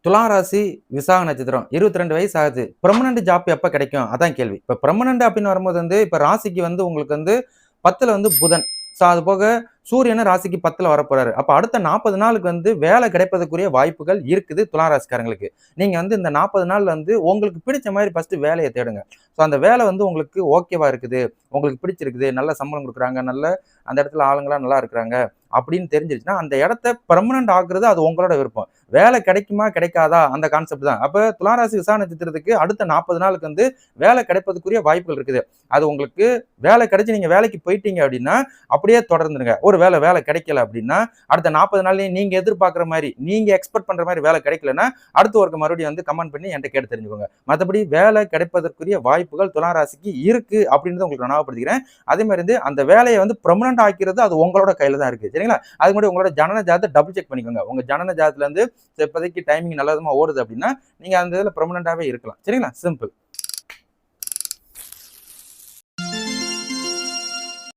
துளாராசி விசாக நட்சத்திரம் 22 வயசு ஆகுது. பெர்மனன்ட் ஜாப் எப்ப கிடைக்கும்? அதான் கேள்வி. இப்ப பெர்மனன்ட் அப்படின்னு வரும்போது இப்ப ராசிக்கு உங்களுக்கு 10ல புதன். அது போக சூரியனும் ராசிக்கு 10ல வரப்போறாரு. அப்ப அடுத்த 40 நாளுக்கு வேலை கிடைப்பதற்குரிய வாய்ப்புகள் இருக்குது துளாராசிக்காரங்களுக்கு. நீங்க இந்த 40 நாள் உங்களுக்கு பிடிச்ச மாதிரி ஃபர்ஸ்ட் வேலையை தேடுங்க. அந்த வேலை உங்களுக்கு ஓகேவா இருக்குது, உங்களுக்கு பிடிச்சிருக்குது, நல்ல சம்பளம் கொடுக்குறாங்க, நல்ல அந்த இடத்துல ஆளுங்களா நல்லா இருக்கிறாங்க அப்படின்னு தெரிஞ்சிருச்சுன்னா அந்த இடத்த பெர்மனன்ட் ஆக்குறது அது உங்களோட விருப்பம். வேலை கிடைக்குமா கிடைக்காதா அந்த கான்செப்ட் தான். அப்ப துளாராசி விசாக நட்சத்திரத்துக்கு அடுத்த 40 நாளுக்கு வேலை கிடைப்பதற்குரிய வாய்ப்புகள் இருக்குது. அது உங்களுக்கு வேலை கிடைச்சு நீங்க வேலைக்கு போயிட்டீங்க அப்படின்னா அப்படியே தொடர்ந்துருங்க. ஒரு வேலை கிடைக்கல அப்படின்னா அடுத்த 40 நாள்லயும் நீங்க எதிர்பார்க்குற மாதிரி, நீங்க எக்ஸ்பெக்ட் பண்ற மாதிரி வேலை கிடைக்கலன்னா அடுத்த ஒர்க்கு மறுபடியும் கமெண்ட் பண்ணி என்கிட்ட கேட்டு தெரிஞ்சுக்கோங்க. மற்றபடி வேலை கிடைப்பதற்குரிய வாய்ப்புகள் துளாராசிக்கு இருக்கு அப்படின்னு உங்களுக்கு ஞாபகப்படுத்திக்கிறேன். அதே மாதிரி அந்த வேலையை பெர்மனன்ட் ஆக்கிறது அது உங்களோட கையில தான் இருக்கு. சரிங்களா? அதுக்கு முன்னாடி உங்களோட ஜனன ஜாதத்தை டபுள் செக் பண்ணிக்கோங்க. உங்க ஜனன ஜாதத்துல இப்போதைக்கு டைமிங் நல்ல விதமா ஓடுது அப்படின்னா நீங்க அந்த இதுல பெர்மனன்டாவே இருக்கலாம். சரிங்களா? சிம்பிள்.